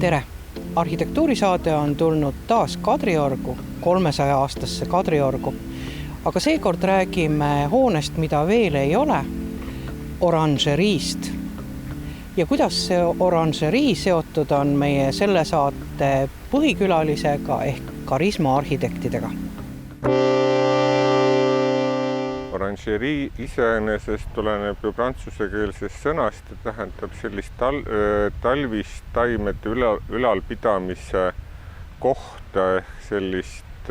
Tere! Arhitektuurisaade on tulnud taas Kadriorgu, 300-aastasse Kadriorgu, aga seekord räägime hoonest, mida veel ei ole, oranžeriist. Ja kuidas see oranžerii seotud on meie selle saate põhikülalisega ehk karismaarhitektidega? Oranžerii iseenesest tuleneb ju prantsusekeelsest sõnast ja tähendab sellist talvist taimede ülalpidamise kohta ehk sellist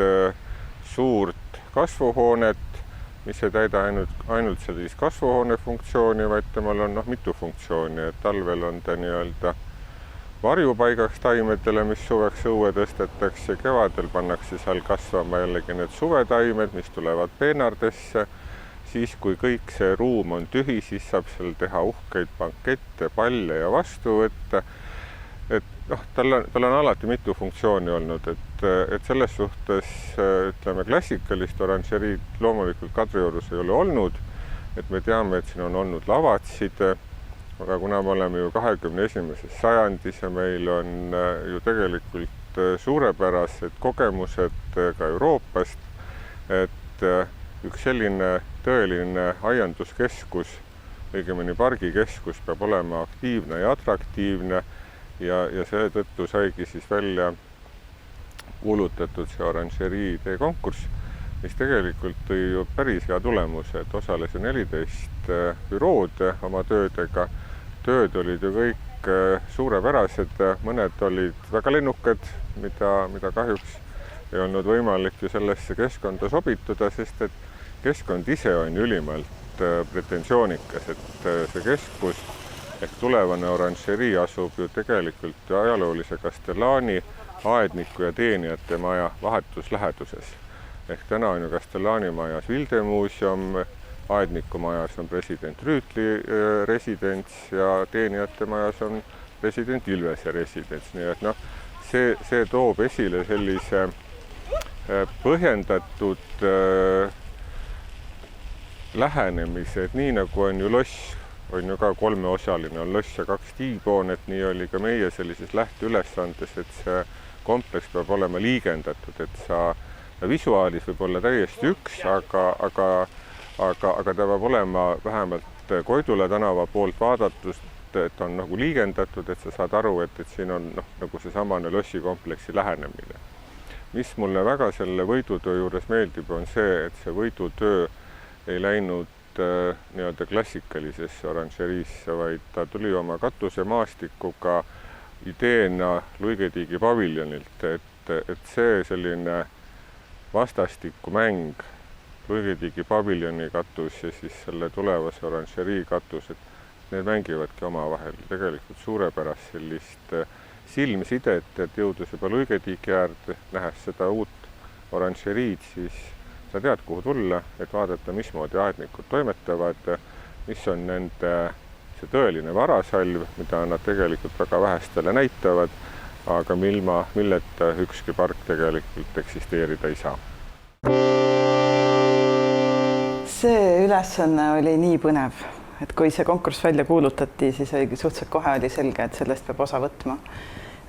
suurt kasvuhoonet, mis ei täida ainult sellist kasvuhoone funktsiooni, vaid temal on mitu funktsiooni. Talvel on ta nii-öelda varjupaigaks taimedele, mis suveks õue tõstetakse, kevadel pannakse seal kasvama jällegi need suvetaimed, mis tulevad peenardesse. Siis, kui kõik see ruum on tühi, siis saab seal teha uhkeid bankette, palle ja vastuvõtte. Tal on alati mitu funktsiooni olnud, et selles suhtes ütleme klassikalist oranžeriid loomulikult Kadriorus ei ole olnud. Et me teame, et siin on olnud lavatsid, aga kuna me oleme ju 21. sajandis ja meil on ju tegelikult suurepärased kogemused ka Euroopast, et üks selline tõeline aianduskeskus, õigemini pargikeskus peab olema aktiivne ja atraktiivne ja seetõttu saigi siis välja kuulutatud see oranžerii konkurss, mis tegelikult tõi ju päris hea tulemuse, et osales 14 bürood oma töödega. Tööd olid ju kõik suurepärased, mõned olid väga lennukad, mida kahjuks ei olnud võimalik ju sellesse keskkonda sobituda, sest et keskkond ise on ülimalt pretensioonikas, et see keskus ehk tulevane oranžerii asub ju tegelikult ajaloolise Castellani, aedniku ja teenijate maja vahetus läheduses. Ehk täna on ju Castellani majas Vilde muuseum, aedniku majas on president Rüütli residents ja teenijate majas on president Ilvese residents. Nii et see toob esile sellise põhjendatud lähenemise, et nii nagu on ju loss, on ju ka kolmeosaline, on loss ja 2 tiibhoonet, nii oli ka meie sellises lähteülesandes, et see kompleks peab olema liigendatud, et sa visuaalis võib olla täiesti üks, aga ta peab olema vähemalt Koidula tänava poolt vaadatud, et on nagu liigendatud, et sa saad aru, et siin on nagu see samane lossikompleksi lähenemine. Mis mulle väga selle võidutöö juures meeldib, on see, et see võidutöö ei läinud nii-öelda klassikalisesse oranžeriisse, vaid ta tuli oma katusemaastikuga ideena Luigetiigi paviljonilt, et see selline vastastikku mäng, Luigetiigi paviljoni katus ja siis selle tulevase oranžerii katus, et need mängivadki omavahel tegelikult suurepärast sellist silmsidet, et jõudes juba Luigetiigi äärde, nähes seda uut oranžeriid, siis sa tead, kuhu tulla, et vaadata, mismoodi aednikud toimetavad, mis on nende see tõeline varasalv, mida nad tegelikult väga vähestele näitavad, aga milleta ükski park tegelikult eksisteerida ei saa. See ülesanne oli nii põnev, et kui see konkurss välja kuulutati, siis suhteliselt kohe oli selge, et sellest peab osa võtma.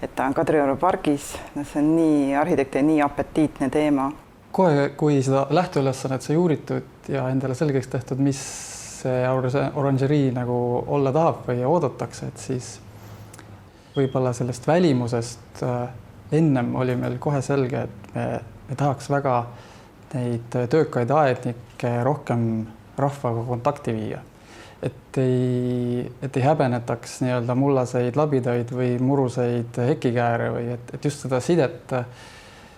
Et ta on Kadrioru pargis, see on nii arhitekti nii apetiitne teema. Kohe, kui seda lähteülesannet sai uuritud ja endale selgeks tehtud, mis see oranžerii nagu olla tahab või oodatakse, et siis võib-olla sellest välimusest ennem oli meil kohe selge, et me tahaks väga neid töökaid aednikke rohkem rahvaga kontakti viia. Et ei häbenetaks nii-öelda mullaseid labidaid või muruseid hekikääre või et just seda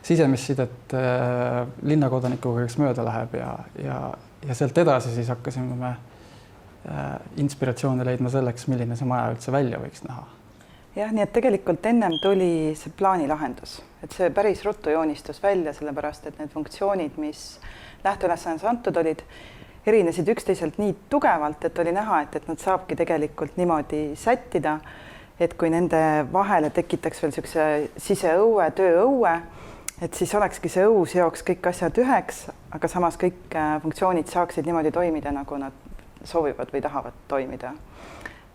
sisemist sidet linnakodanikuga, kes mööda läheb ja sealt edasi siis hakkasime me inspiratsiooni leidma selleks, milline see maja üldse välja võiks näha. Jah, nii et tegelikult ennem tuli see plaanilahendus, et see päris ruttu joonistus välja, sellepärast et need funktsioonid, mis lähteülesannes antud olid, erinesid üksteiselt nii tugevalt, et oli näha, et nad saabki tegelikult niimoodi sättida, et kui nende vahele tekitaks veel niisuguse siseõue, tööõue, et siis olekski see õu seoks kõik asjad üheks, aga samas kõik funktsioonid saaksid niimoodi toimida, nagu nad soovivad või tahavad toimida.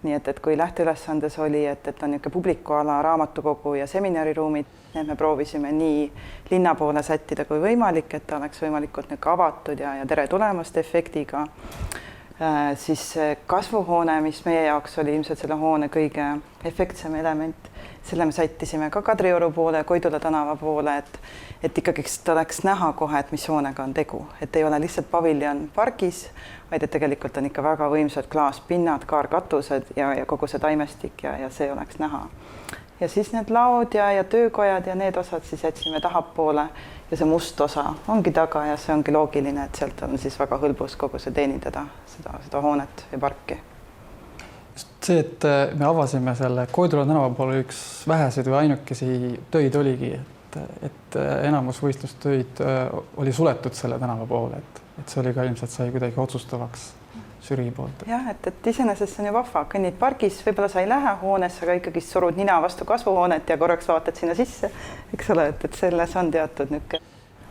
nii et kui lähteülesandes oli, et on niisugune publikuala, raamatukogu ja seminariruumid, need me proovisime nii linna poole sättida kui võimalik, et ta oleks võimalikult niisugune avatud ja tere tulemast efektiga. Siis kasvuhoone, mis meie jaoks oli ilmselt selle hoone kõige efektsem element, selle me sättisime ka Kadrioru poole, Koidula tänava poole, et ikkagi oleks näha kohe, et mis hoonega on tegu, et ei ole lihtsalt paviljon pargis, vaid et tegelikult on ikka väga võimsad klaaspinnad, kaarkatused ja kogu see taimestik ja see oleks näha. Ja siis need laod ja töökojad ja need osad siis jätsime tahapoole ja see must osa ongi taga ja see ongi loogiline, et sealt on siis väga hõlbus kogu see teenindada seda hoonet ja parki. See, et me avasime selle Koidula tänava poole üks väheseid või ainukesi töid oligi, et enamus võistlustöid oli suletud selle tänava poole, et see oli ka ilmselt sai kuidagi otsustavaks žürii poolt. Jah, et iseenesest see on ju vahva, kõnnid pargis, võib-olla sa ei lähe hoonesse, aga ikkagi surud nina vastu kasvuhoonet ja korraks vaatad sinna sisse, eks ole, et selles on teatud niisugune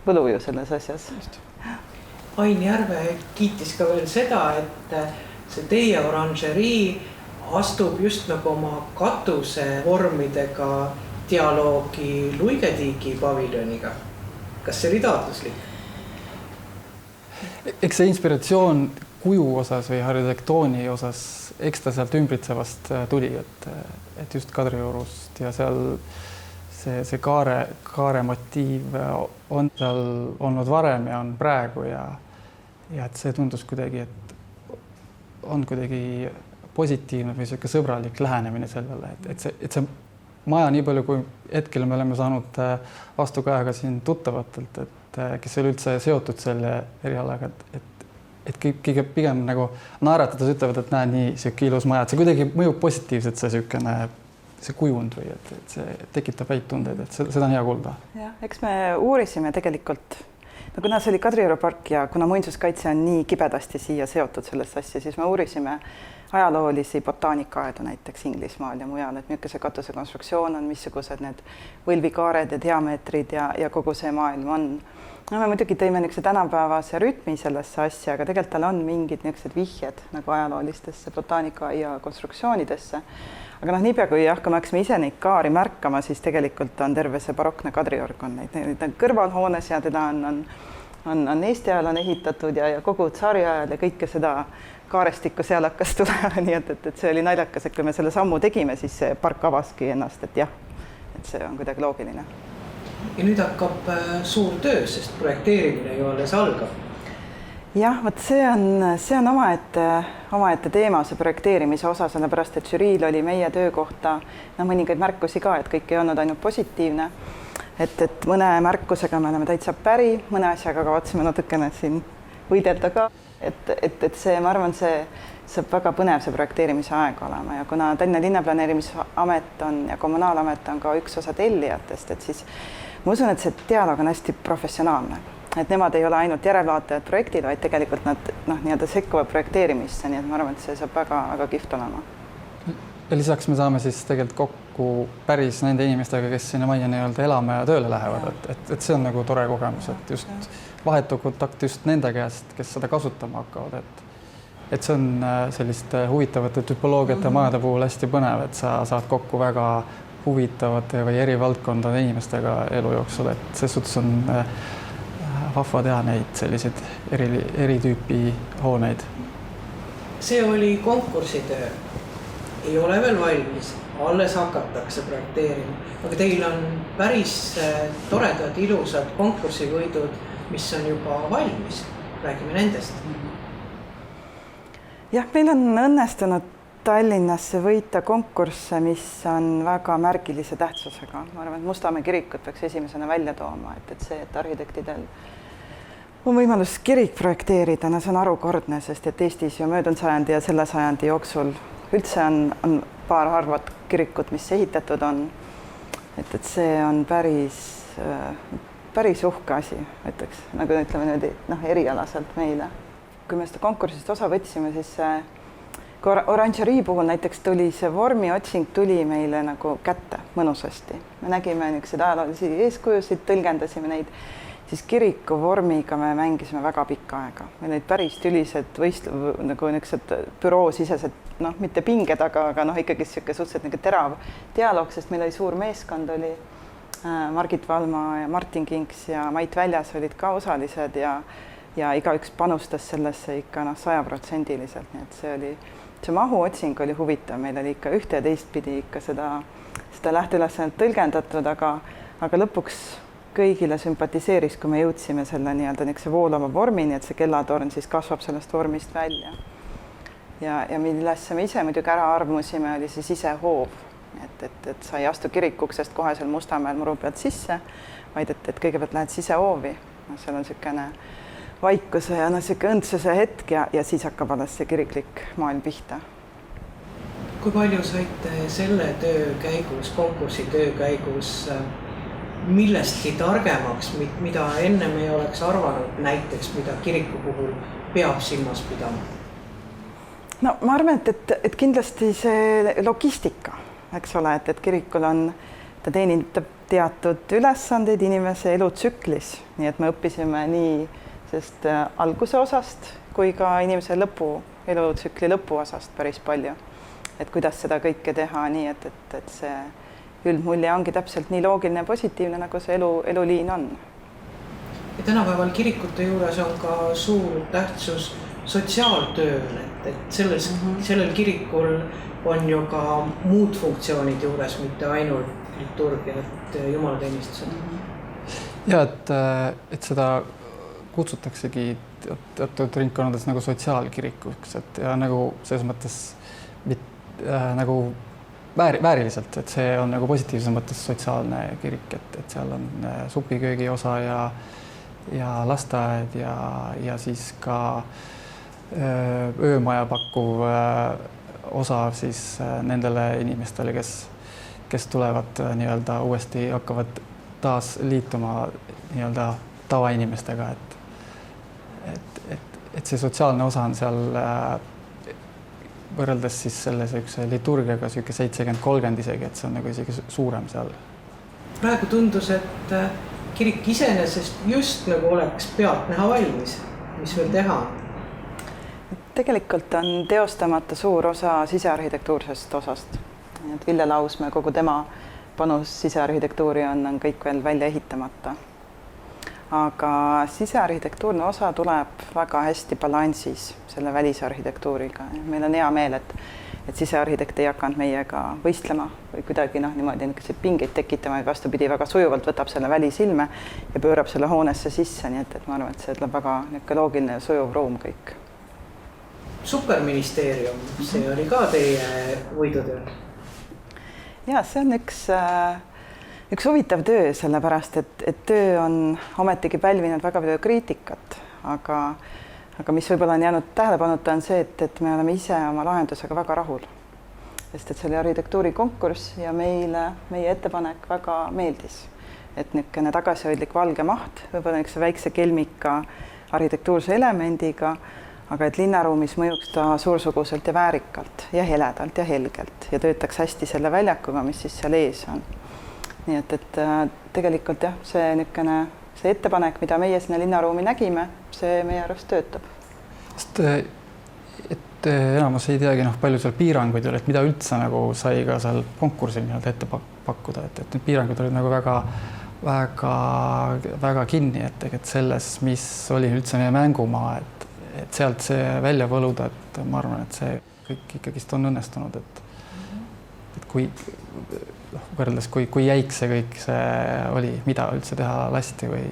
võlu ju selles asjas. Ain Järve kiitis ka veel seda, et see teie oranžerii astub just nagu oma katuse vormidega dialoogi Luigetiigi paviljoniga. Kas see oli taotluslik? Eks see inspiratsioon kuju osas või arhitektooni osas, eks ta sealt ümbritsevast tuli, et just Kadriorust ja seal see kaare motiiv on seal olnud varem ja on praegu ja et see tundus kuidagi, et on kuidagi positiivne või selline sõbralik lähenemine sellele, et see maja nii palju, kui hetkel me oleme saanud vastukajaga siin tuttavatelt, et kes ei ole üldse seotud selle erialaga, et kõige pigem nagu naeratades ütlevad, et näe nii siuke ilus maja, et see kuidagi mõjub positiivselt see kujund või et see tekitab häid tundeid, et seda on hea kuulda. Jah, eks me uurisime tegelikult, no kuna see oli Kadrioru park ja kuna muinsuskaitse on nii kibedasti siia seotud sellest asja, siis me uurisime ajaloolisi botaanikaaedu näiteks Inglismaal ja mujal, et milline see katuse konstruktsioon on, missugused need võlvikaared ja diameetrid ja kogu see maailm on. No me muidugi tõime niisuguse tänapäevase rütmi sellesse asja, aga tegelikult tal on mingid niisugused vihjed nagu ajaloolistesse botaanika ja konstruktsioonidesse. Aga niipea kui hakkame ise neid kaari märkama, siis tegelikult on terve see barokne Kadriorg on neid kõrvalhoones ja teda on Eesti ajal on ehitatud ja kogu tsaari ajal ja kõike seda kaarestikku seal hakkas tulema, nii et see oli naljakas, et kui me selle sammu tegime, siis see park avaski ennast, et jah, et see on kuidagi loogiline. Ja nüüd hakkab suur töö, sest projekteerimine ju alles algab. Jah, võt see on omaette teema, see projekteerimise osa, sellepärast, et žüriil oli meie töö kohta mõningaid märkusi ka, et kõik ei olnud ainult positiivne. Et mõne märkusega me oleme täitsa päri, mõne asjaga kavatsime natukene siin võidelda ka. Et see, ma arvan, see saab väga põnev see projekteerimise aeg olema ja kuna Tallinna linnaplaneerimisamet on ja kommunaalamet on ka üks osa tellijatest, et siis ma usun, et see dialoog on hästi professionaalne. Et nemad ei ole ainult järelvaatajad projektile, vaid tegelikult nad nii-öelda sekkuvad projekteerimisse, nii et ma arvan, et see saab väga kihvt olema. Ja lisaks me saame siis tegelikult kokku päris nende inimestega, kes sinna majja nii-öelda elama ja tööle lähevad, et see on nagu tore kogemus, et just vahetu kontakt just nende käest, kes seda kasutama hakkavad, et see on selliste huvitavate tüpoloogiate majade puhul hästi põnev, et sa saad kokku väga huvitavate või eri valdkondade inimestega elu jooksul, et ses suhtes on vahva teha neid selliseid eri tüüpi hooneid. See oli konkursitöö. Ei ole veel valmis, alles hakatakse projekteerima, aga teil on päris toredad, ilusad konkursivõidud, mis on juba valmis. Räägime nendest. Jah, meil on õnnestunud Tallinnasse võita konkursse, mis on väga märgilise tähtsusega. Ma arvan, et Mustamäe kirikut peaks esimesena välja tooma, et see, et arhitektidel on võimalus kirik projekteerida, see on harukordne, sest et Eestis ju möödunud sajandi ja selle sajandi jooksul üldse on paar harvat kirikut, mis ehitatud on. Et see on päris uhke asi, ütleks, nagu ütleme nüüd erialaselt meile. Kui me seda konkursist osa võtsime, siis oranžerii puhul näiteks tuli see vormiotsing tuli meile nagu kätte mõnusasti. Me nägime niisuguseid ajaloolisi eeskujusid, tõlgendasime neid siis kiriku vormiga me mängisime väga pikka aega. Meil olid päris tülised nagu niisugused büroosisesed, noh, mitte pinged, aga noh, ikkagi niisugune suhteliselt nagu terav dialoog, sest meil oli suur meeskond, oli Margit Valma ja Martin Kinks ja Mait Väljas olid ka osalised ja igaüks panustas sellesse ikka 100%-liselt, nii et see mahuotsing oli huvitav, meil oli ikka ühte ja teistpidi ikka seda lähteülesannet tõlgendatud, aga lõpuks kõigile sümpatiseeris, kui me jõudsime selle nii-öelda niisuguse voolava vormini, et see kellatorn siis kasvab sellest vormist välja. Ja millesse me ise muidugi ära armusime, oli see sisehoov, et sa ei astu kirikuksest kohe seal Mustamäel muru pealt sisse, vaid et kõigepealt lähed sisehoovi. Seal on niisugune vaikuse ja niisugune õndsuse hetk ja siis hakkab alles see kiriklik maailm pihta. Kui palju saite selle töö käigus, konkursi töö käigus millestki targemaks, mida ennem ei oleks arvanud, näiteks mida kiriku puhul peab silmas pidama? No ma arvan, et kindlasti see logistika, eks ole, et kirikul ta teenindab teatud ülesandeid inimese elutsüklis, nii et me õppisime nii sest alguse osast kui ka inimese elutsükli lõpuosast päris palju. Et kuidas seda kõike teha nii, et see üldmulje ongi täpselt nii loogiline ja positiivne, nagu see eluliin on. Ja tänapäeval kirikute juures on ka suur tähtsus sotsiaaltööl, et sellel kirikul on ju ka muud funktsioonid juures, mitte ainult liturgiat, jumalateenistused. Ja, et seda kutsutaksegi teatud ringkonnades nagu sotsiaalkirikuks, et ja nagu selles mõttes nagu vääriliselt, et see on nagu positiivses mõttes sotsiaalne kirik, et seal on supiköögi osa ja lasteaed ja siis ka öömaja pakkuv osa siis nendele inimestele, kes tulevad nii-öelda uuesti, hakkavad taas liituma nii-öelda tavainimestega, et see sotsiaalne osa on seal võrreldes siis selle liturgiaga 70-30 isegi, et see on nagu isegi suurem seal. Praegu tundus, et kirik iseenesest just nagu oleks pealtnäha valmis, mis veel teha. Tegelikult on teostamata suur osa sisearhitektuursest osast. Et Ville Lausmäe, kogu tema panus sisearhitektuuri on kõik veel välja ehitamata. Aga sisearhitektuurne osa tuleb väga hästi balansis selle välisarhitektuuriga. Meil on hea meel, et sisearhitekt ei hakanud meiega võistlema või kuidagi niimoodi pingeid tekitama, vastupidi väga sujuvalt võtab selle välisilme ja pöörab selle hoonesse sisse, nii et ma arvan, et see tuleb väga loogiline ja sujuv ruum kõik. Superministeerium, see oli ka teie võidutöö? Ja, see on üks huvitav töö, sellepärast, et töö on ometigi pälvinud väga palju kriitikat, aga mis võib-olla on jäänud tähelepanuta on see, et me oleme ise oma lahendusega väga rahul. Sest et see oli arhitektuurikonkurss ja meie ettepanek väga meeldis. Et niisugune tagasihoidlik valge maht, võib-olla niisuguse väikse kelmika arhitektuurse elemendiga, aga et linnaruumis mõjuks ta suursuguselt ja väärikalt ja heledalt ja helgelt ja töötaks hästi selle väljakuga, mis siis seal ees on. Nii et tegelikult jah, see ettepanek, mida meie sinna linnaruumi nägime, see meie arust töötab. Sest et enamus ei teagi palju seal piiranguid oli, et mida üldse nagu sai ka seal konkursil ette pakkuda, et need piirangud olid nagu väga kinni, et selles, mis oli üldse meie mängumaa, et sealt see välja võluda, et ma arvan, et see kõik ikkagist on õnnestunud, et kui võrreldes, kui jäik see kõik see oli, mida üldse teha lasti või...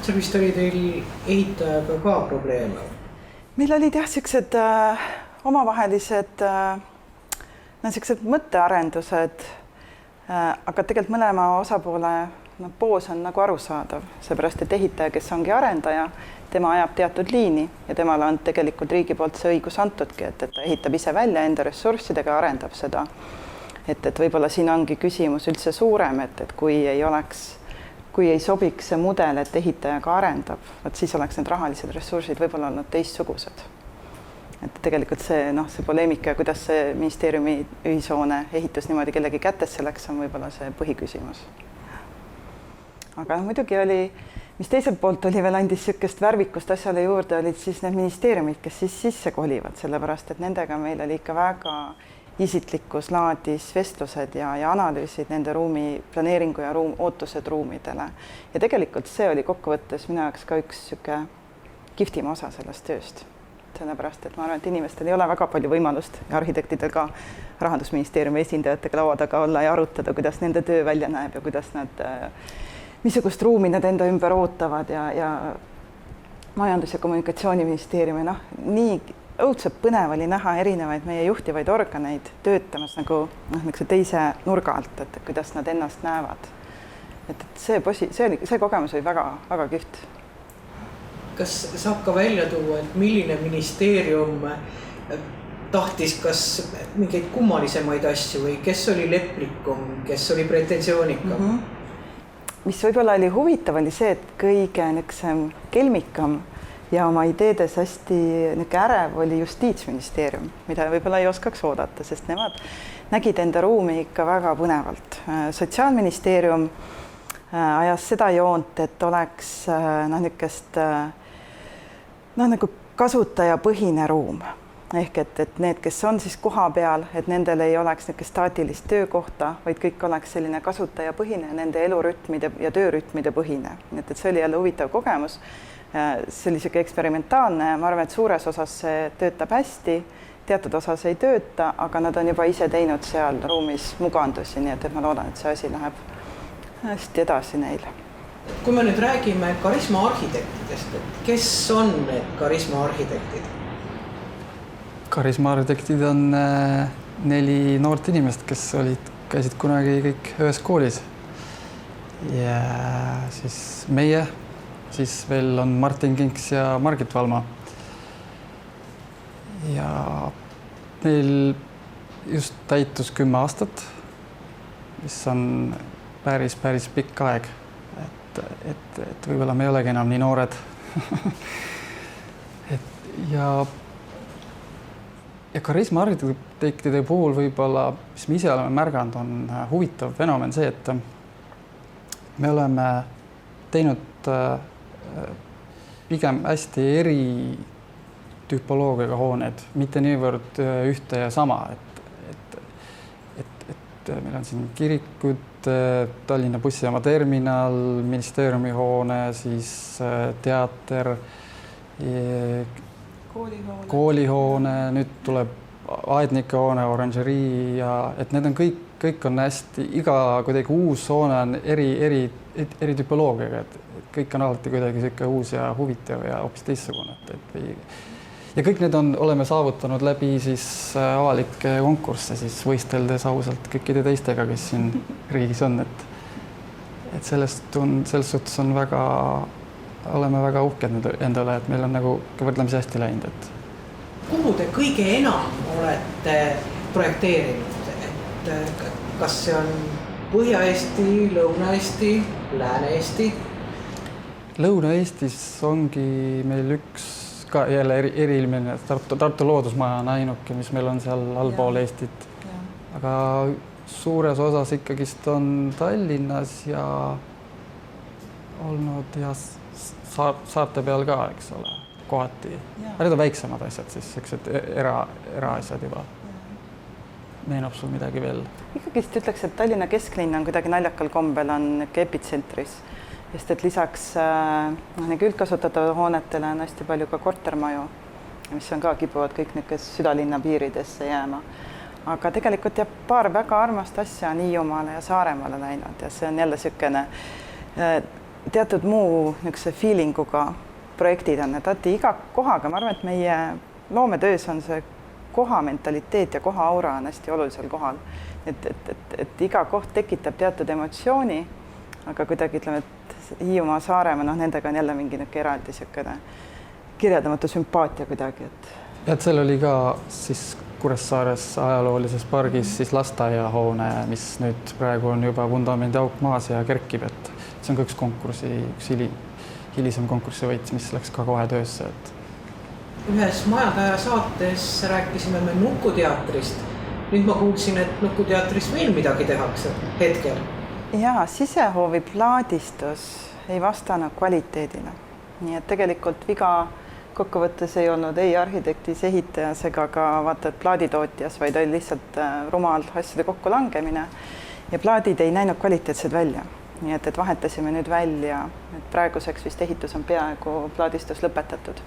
See vist oli teil ehitajaga ka probleeme? Meil olid jah siuksed omavahelised siuksed mõttearendused, aga tegelikult mõlema osapoole poos on nagu arusaadav, seepärast, et ehitaja, kes ongi arendaja, tema ajab teatud liini ja temal on tegelikult riigi poolt see õigus antudki, et ta ehitab ise välja enda ressurssidega ja arendab seda. Et võib-olla siin ongi küsimus üldse suurem, et kui ei sobiks see mudel, et ehitaja ka arendab, siis oleks need rahalised ressursid võib-olla olnud teistsugused. Et tegelikult see poleemika, kuidas see ministeeriumi ühishoone ehitus niimoodi kellegi kätesse läks, on võib-olla see põhiküsimus. aga muidugi oli, mis teiselt poolt oli veel, andis niisugust värvikust asjale juurde, olid siis need ministeeriumid, kes siis sisse kolivad, sellepärast et nendega meil oli ikka väga isiklikus laadis vestlused ja analüüsid nende ruumi planeeringu ja ootused ruumidele. Ja tegelikult see oli kokkuvõttes minu jaoks ka üks niisugune kihvtim osa sellest tööst. Sellepärast, et ma arvan, et inimestel ei ole väga palju võimalust ja arhitektidel ka Rahandusministeeriumi esindajatega laua taga olla ja arutada, kuidas nende töö välja näeb ja kuidas nad, missugust ruumi nad enda ümber ootavad ja Majandus- ja Kommunikatsiooniministeeriumi, nii õudselt põnev oli näha erinevaid meie juhtivaid organeid töötamas nagu teise nurga alt, et kuidas nad ennast näevad. Et see kogemus oli väga kihvt. Kas saab ka välja tuua, et milline ministeerium tahtis kas mingeid kummalisemaid asju või kes oli leplikum, kes oli pretensioonikam? Mis võib-olla oli huvitav, oli see, et kõige kelmikam ja oma ideedes hästi ärev oli Justiitsministeerium, mida võib-olla ei oskaks oodata, sest nemad nägid enda ruumi ikka väga põnevalt. Sotsiaalministeerium ajas seda joont, et oleks nagu kasutajapõhine ruum. Ehk et need, kes on siis koha peal, et nendel ei oleks staatilist töökohta, vaid kõik oleks selline kasutajapõhine, nende elurütmide ja töörütmide põhine. Et see oli jälle huvitav kogemus. See oli siuke eksperimentaalne, ma arvan, et suures osas see töötab hästi, teatud osas ei tööta, aga nad on juba ise teinud seal ruumis mugandusi, nii et ma loodan, et see asi läheb hästi edasi neil. Kui me nüüd räägime karismaarhitektidest, et kes on need karismaarhitektid? Karismaarhitektid on 4 noort inimest, kes käisid kunagi kõik ühes koolis. Ja siis meie, siis veel on Martin Kinks ja Margit Valma. Ja meil just täitus 10 aastat, mis on päris pikk aeg. Et võib-olla me ei olegi enam nii noored. Ja karismaarhitektide puhul võib-olla, mis me ise oleme märganud, on huvitav fenomen see, et me oleme teinud pigem hästi eri tüpoloogiaga hooned, mitte niivõrd ühte ja sama, et meil on siin kirikud, Tallinna bussijaama terminal, ministeeriumi hoone, siis teater, koolihoone, nüüd tuleb aednike hoone, oranžerii ja et need on kõik on hästi, iga kuidagi uus hoone on eri tüpoloogiaga, et kõik on alati kuidagi sihuke uus ja huvitav ja hoopis teistsugune. Ja kõik need oleme saavutanud läbi siis avalikke konkursse, siis võisteldes ausalt kõikide teistega, kes siin riigis on, et sellest suhtes on oleme väga uhked endale, et meil on nagu võrdlemisi hästi läinud. Kuhu te kõige enam olete projekteerinud? Et kas see on Põhja-Eesti, Lõuna-Eesti, Lääne-Eesti? Lõuna-Eestis ongi meil üks ka jälle eriilmine, Tartu loodusmaja on ainuke, mis meil on seal allpool Eestit. Aga suures osas ikkagist on Tallinnas ja olnud ja saarte peal ka, eks ole, kohati. Need on väiksemad asjad, siis sellised eraasjad juba. Meenub sul midagi veel? Ikkagist ütleks, et Tallinna kesklinn on kuidagi naljakal kombel on epitsentris, sest et lisaks üldkasutatavad hoonetele on hästi palju ka kortermaju, mis on ka kipuvad kõik südalinna piiridesse jääma. Aga tegelikult paar väga armast asja on Hiiumaale ja Saaremaale läinud ja see on jälle niisugune teatud muu feelinguga projektid on, et iga kohaga, ma arvan, et meie loometöös on see koha mentaliteet ja koha aura on hästi olulisel kohal. Et iga koht tekitab teatud emotsiooni, aga kuidagi ütleme, et Hiiumaa, Saaremaa, nendega on jälle mingi eraldi kirjeldamatu sümpaatia kuidagi. Et seal oli ka siis Kuressaares ajaloolises pargis siis lasteaiahoone, mis nüüd praegu on juba vundamendi auk maas ja kerkib, et see on ka üks hilisem konkursivõit, mis läks ka kohe töösse. Ühes Majadaja saates rääkisime me Nukuteatrist. Nüüd ma kuulsin, et Nukuteatris veel midagi tehakse hetkel. ja sisehoovi plaadistus ei vastanud kvaliteedile. Nii et tegelikult viga kokkuvõttes ei olnud ei arhitektis, ehitajas ega ka vaata plaaditootjas, vaid oli lihtsalt rumal asjade kokkulangemine ja plaadid ei näinud kvaliteetsed välja. Nii et vahetasime nüüd välja, et praeguseks vist ehitus on peaaegu plaadistus lõpetatud.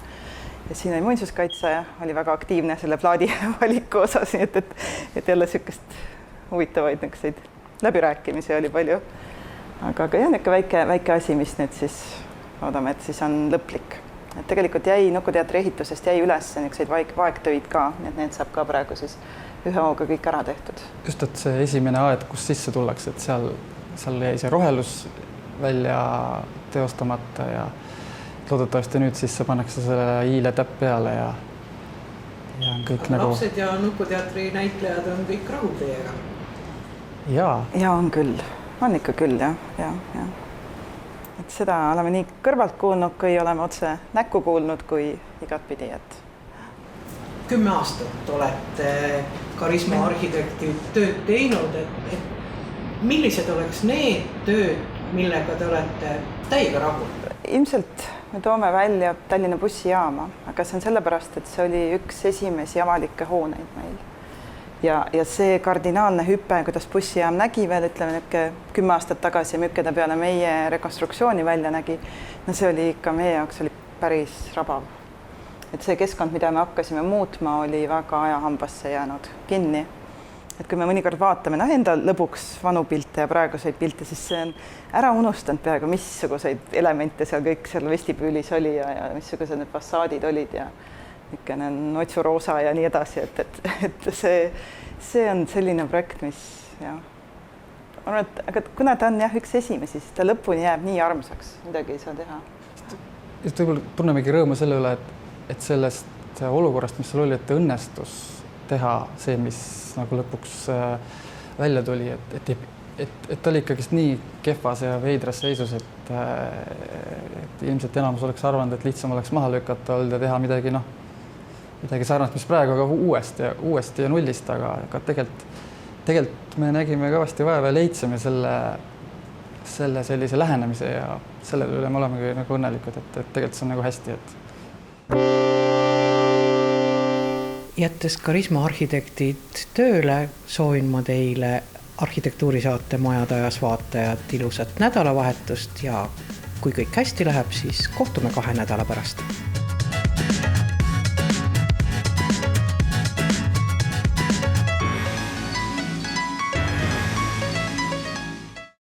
Ja siin oli muinsuskaitse, oli väga aktiivne selle plaadi valiku osas, nii et jälle niisugust huvitavaid niisuguseid läbirääkimisi oli palju. Aga ka jah, niisugune väike asi, mis nüüd siis loodame, et siis on lõplik. Et tegelikult jäi Nukuteatri ehitusest jäi üles niisuguseid vaegtöid ka, nii et need saab ka praegu siis ühe hooga kõik ära tehtud. Just, et see esimene aed, kus sisse tullakse, et seal jäi see rohelus välja teostamata ja loodetavasti nüüd siis pannakse selle hiile täpp peale ja on kõik nagu... Lapsed ja Nukuteatri näitlejad on kõik rahul teiega? Ja on küll, on ikka küll jah. Et seda oleme nii kõrvalt kuulnud, kui oleme otse näkku kuulnud, kui igatpidi, et 10 aastat olete Karisma arhitektid tööd teinud, et millised oleks need tööd, millega te olete täiega rahul? Ilmselt me toome välja Tallinna bussijaama, aga see on sellepärast, et see oli üks esimesi avalikke hooneid meil. Ja see kardinaalne hüpe, kuidas bussijaam nägi veel, ütleme 10 aastat tagasi ja mükeda peale meie rekonstruktsiooni välja nägi, no see oli ikka meie jaoks oli päris rabav. Et see keskkond, mida me hakkasime muutma, oli väga ajahambasse jäänud kinni. Et kui me mõnikord vaatame enda lõbuks vanu pilte ja praeguseid pilte, siis see on ära unustanud peaaegu, missuguseid elemente seal kõik seal vestibüülis oli ja missugused need fassaadid olid ja niisugune notsuroosa ja nii edasi, et see on selline projekt, mis aga kuna ta on üks esimesi, siis ta lõpuni jääb nii armsaks, midagi ei saa teha. Just võib-olla tunnemegi rõõmu selle üle, et sellest olukorrast, mis seal oli, et õnnestus teha see, mis nagu lõpuks välja tuli, et oli ikkagist nii kehvas ja veidras seisus, et ilmselt enamus oleks arvanud, et lihtsam oleks maha lükata olnud ja teha midagi sarnast, mis praegu aga uuesti ja nullist, aga tegelikult me nägime kõvasti vaeva ja leidsime selle sellise lähenemise ja selle üle me olemegi nagu õnnelikud, et tegelikult see on nagu hästi, Jättes Karisma arhitektid tööle, soovin ma teile arhitektuurisaate Majade ajas vaatajad ilusat nädalavahetust ja kui kõik hästi läheb, siis kohtume 2 nädala pärast.